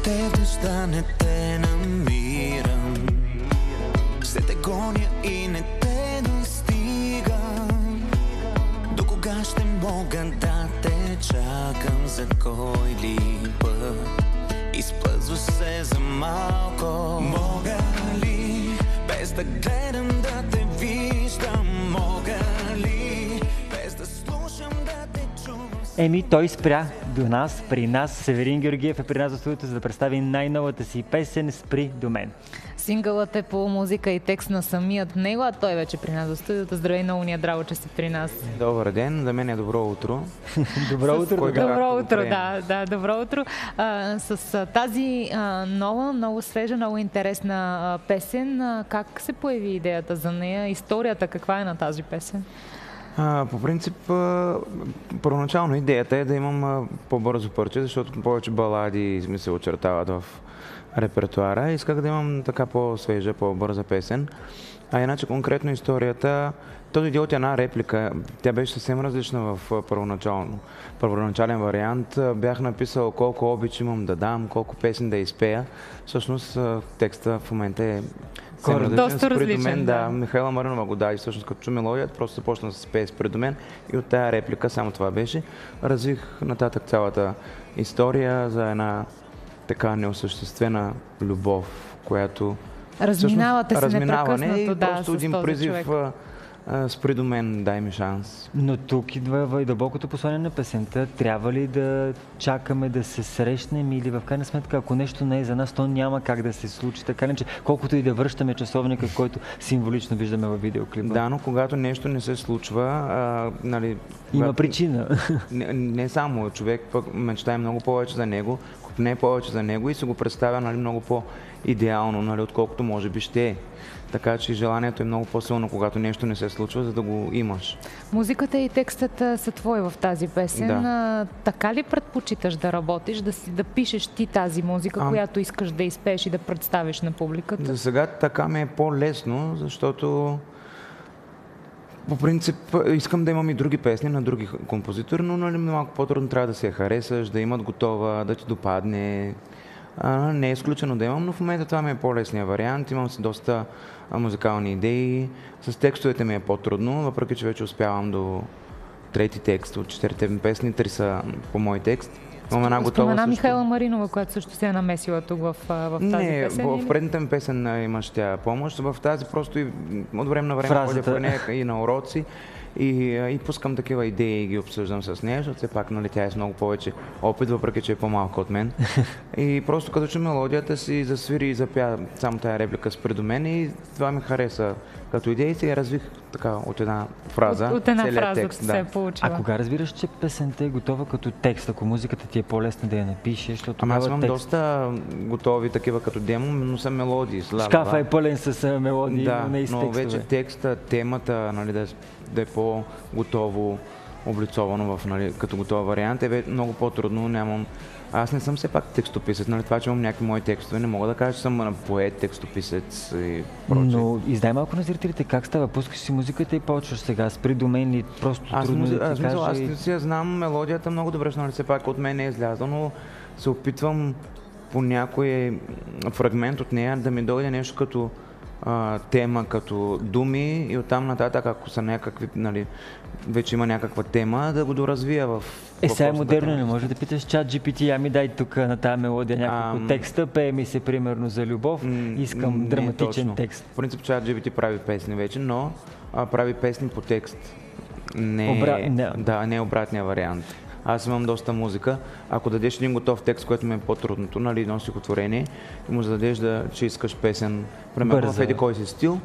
те в дъжда не те намирам, ще те гоня и не те достигам. До кога ще мога да те чакам, за кой ли път изплъзваш се за малко? Мога ли без да гледам да те виждам? Мога ли без да слушам да те чувам? Той спря до нас, при нас. Северин Георгиев е при нас в студиото, за да представи най-новата си песен "Спри до мен". Синглът е по музика и текст на самият него, а той вече при нас в студиото. Здравей, много ни е драго, че си при нас. Добър ден, за мен е добро утро. Добро утро. Добро утро, да, добро утро. С тази нова, много свежа, много интересна песен, как се появи идеята за нея? Историята каква е на тази песен? По принцип, първоначално идеята е да имам по-бързо парче, защото повече балади ми се очертават в репертуара. Исках да имам така по-свежа, по-бърза песен. А иначе конкретно историята, този дел от една реплика. Тя беше съвсем различна в първоначален вариант. Бях написал колко обич имам да дам, колко песен да изпея. Всъщност текста в момента е доста различен. Да, Михайла Маринова го даде. Всъщност като чу мелодията, просто започна да се пее спред до мен и от тая реплика само това беше. Развих нататък цялата история за една така неосъществена любов, която разминавате се непрекъснато, и да, просто един призив: спри до мен, дай ми шанс. Но тук идва и дълбокото послание на песента. Трябва ли да чакаме да се срещнем или в крайна сметка, ако нещо не е за нас, то няма как да се случи? Така ли, че колкото и да връщаме часовника, който символично виждаме във видеоклипа? Да, но когато нещо не се случва, има причина. Не само човек пък мечтае много повече за него, купне повече за него и се го представя много по-идеално, отколкото може би ще е. Така че желанието е много по-силно, когато нещо не се случва, за да го имаш. Музиката и текстът са твои в тази песен. Да. Така ли предпочиташ да работиш, да пишеш ти тази музика, която искаш да изпееш и да представиш на публиката? За сега така ми е по-лесно, защото по принцип искам да имам и други песни на други композитори, но малко по-трудно трябва да се я харесаш, да имат готова, да ти допадне. Не е изключено да имам, но в момента това ми е по-лесният вариант. Имам си доста музикални идеи. С текстовете ми е по-трудно, въпреки че вече успявам до трети текст от 4 песни. 3 са по мой текст. Спомена Михайла Маринова, която също се е намесила тук в тази песен? Не, в предната ми песен имаш тя помощ. В тази просто и от време на време ходя при нея и на уроци. И пускам такива идеи и ги обсъждам с нея, защото все пак тя е с много повече опит, въпреки че е по-малка от мен. И просто като че мелодията си засвири и запя само тая реплика спри до мен и това ми хареса като идея и се развих така от една фраза. От една фраза текст, се е получила. А кога разбираш, че песента е готова като текст, ако музиката ти е по-лесна да я напишеш? Аз имам доста готови такива като демо, но са мелодии. Шкафа е пълен с мелодии, да, но не и с но текстове. вече текста, темата, да е по-готово облицовано като готов вариант е много по-трудно. Аз не съм все пак текстописец, това, че имам някакви мои текстове, не мога да кажа, че съм поет, текстописец и прочее. Но издай малко на зрителите как става, пускаш си музиката и почваш сега, спри до мен или просто трудно да ти кажа. Аз не си знам мелодията много добре, все пак от мен не е излязла, но се опитвам по някой фрагмент от нея да ми дойде нещо като тема, като думи и оттам нататък, ако са някакви, вече има някаква тема, да го доразвия в сега е модерно, не може да питаш чат GPT, ами дай тук на тази мелодия няколко текста, пее ми се примерно за любов, искам драматичен текст. В принцип чат GPT прави песни вече, но прави песни по текст. Не е обратния вариант. Аз имам доста музика. Ако дадеш един готов текст, което ми е по-трудното, едно стихотворение, и му зададеш че искаш песен, примерно в еди кой си стил,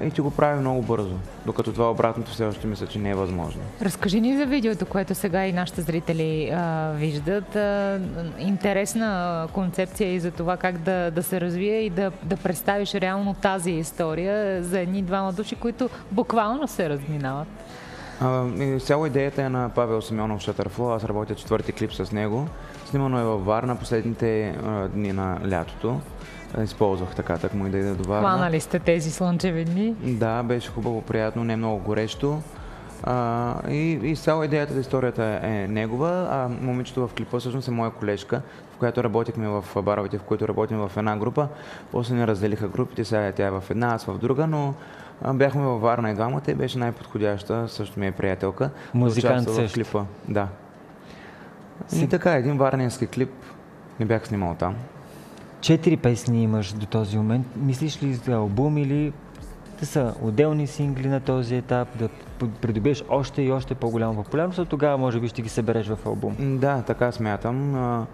и ти го прави много бързо. Докато това обратното все още мисля, че не е възможно. Разкажи ни за видеото, което сега и нашите зрители виждат. Интересна концепция и за това как да се развие и да представиш реално тази история за едни-двама души, които буквално се разминават. Цяло идеята е на Павел Симеонов Шатърфло. Аз работя 4-ти клип с него. Снимано е във Варна последните дни на лятото. Използвах так му идея до Варна. Хванали сте тези слънчеви дни? Да, беше хубаво, приятно, не много горещо. И цяло идеята за историята е негова, а момичето в клипа всъщност е моя колежка, в която работихме в баровете, в които работим в една група. После ни разделиха групите, сега тя е в една, аз в друга, но бяхме във Варна и двамата и беше най-подходяща, също ми е приятелка. Музикант в също. клипа. Да. И така, един варненски клип не бях снимал там. 4 песни имаш до този момент. Мислиш ли за албум или да са отделни сингли на този етап, да придобиеш още и още по-голяма популярност, а тогава може би ще ги събереш в албум? Да, така смятам.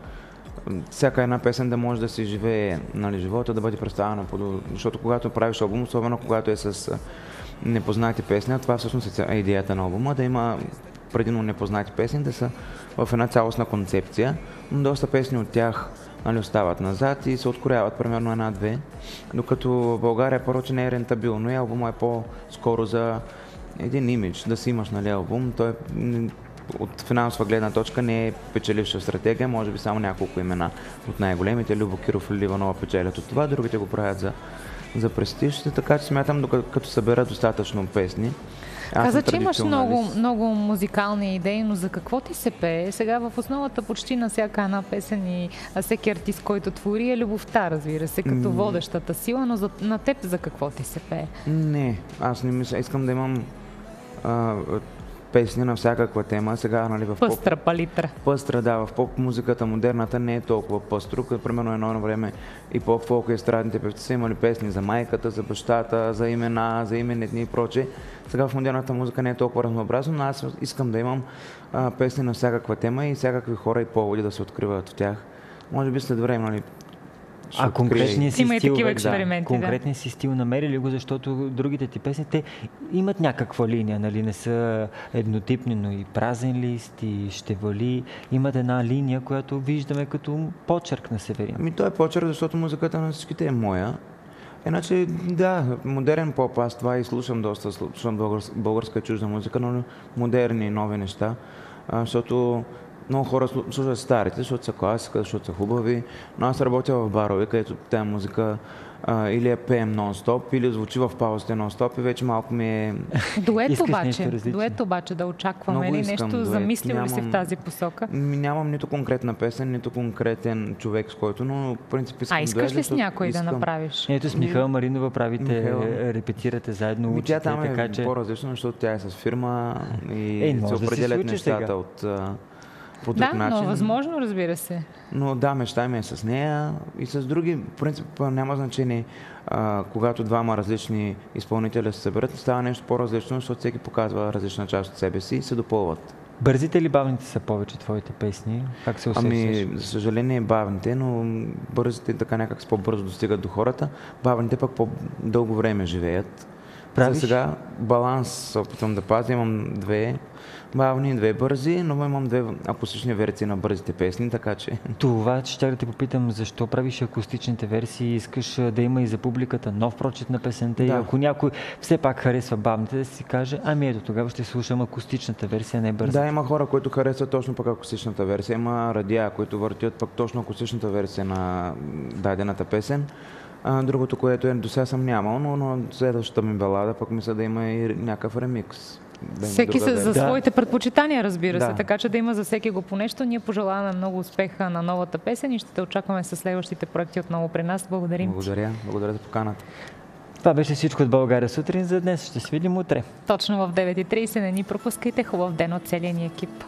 Всяка една песен да може да си живее, нали, живота, да бъде представена защото когато правиш албум, особено когато е с непознати песни, това всъщност е идеята на албума, да има предимно непознати песни, да са в една цялостна концепция, но доста песни от тях, нали, остават назад и се открояват примерно една-две, докато в България първо, че не е рентабилно и албума е по-скоро за един имидж, да си имаш, нали, албум. Той от финансова гледна точка не е печеливша стратегия, може би само няколко имена от най-големите, Любо Киров или Иванова печелят от това, другите го правят за престиж, така че смятам, като събера достатъчно песни. Каза, че имаш много музикални идеи, но за какво ти се пее? Сега в основата почти на всяка една песен и всеки артист, който твори, е любовта, разбира се, като водещата сила, но на теб за какво ти се пее? Не, аз не мисля. Искам да имам песни на всякаква тема. Сега, нали, в пъстра палитра. Пъстра, да, в поп-музиката модерната не е толкова пъстро, като примерно едно време и поп-фолк и естрадните певци са имали песни за майката, за бащата, за имена, за именни дни и прочее. Сега в модерната музика не е толкова разнообразно, но аз искам да имам песни на всякаква тема и всякакви хора и поводи да се откриват в тях. Може би след време, нали, конкретния си има стил, и такива експерименти, конкретния си стил намери ли го, защото другите ти песни, те имат някаква линия, нали, не са еднотипни, но и Празен лист, и Ще вали, имат една линия, която виждаме като почерк на Северин. Той е почерк, защото музиката на всичките е моя. Иначе, да, модерен поп, аз това и слушам доста, слушам българска и чужда музика, но модерни, нови неща, защото много хора слушат старите, защото са класика, защото са хубави, но аз работя в барове, където тази музика или я пеем нон-стоп, или звучи в паузите нон-стоп и вече малко ми е... Дует обаче да очакваме ли нещо, замислил ли си в тази посока? Нямам нито конкретна песен, нито конкретен човек с който, но в принцип искам дует. Искаш ли с някой да направиш? Ето с Михаела Маринова правите, репетирате заедно, учите, тя там така че... по-различно, защото тя е с фирма и се определят нещата от... по друг начин. Но възможно, разбира се. Но да, мечта ми е с нея и с други. В принцип няма значение, когато двама различни изпълнители се съберат, става нещо по-различно, защото всеки показва различна част от себе си и се допълват. Бързите или бавните са повече твоите песни? Как се усещаш? За съжаление бавните, но бързите така някак по-бързо достигат до хората. Бавните пък по-дълго време живеят. За сега баланс се опитвам да пазя. Имам 2 бавни, 2 бързи, но имам 2 акустични версии на бързите песни, така че... Това ще да те попитам, защо правиш акустичните версии? Искаш да има и за публиката нов прочит на песента и ако някой все пак харесва бавните, да си каже, ето тогава ще слушам акустичната версия, не бързата. Да, има хора, които харесват точно пък акустичната версия. Има радиа, които въртят пък точно акустичната версия на дадената песен. Другото, което до сега съм нямал, но следващата ми балада пък мисля да има и някакъв ремикс. Всеки за своите предпочитания, разбира се, така че да има за всеки го по нещо. Ние пожелаваме много успеха на новата песен и ще те очакваме с следващите проекти отново при нас. Благодарим. Благодаря за поканата. Това беше всичко от България сутрин за днес. Ще се видим утре. Точно в 9:30. Не ни пропускайте. Хубав ден от целия ни екип.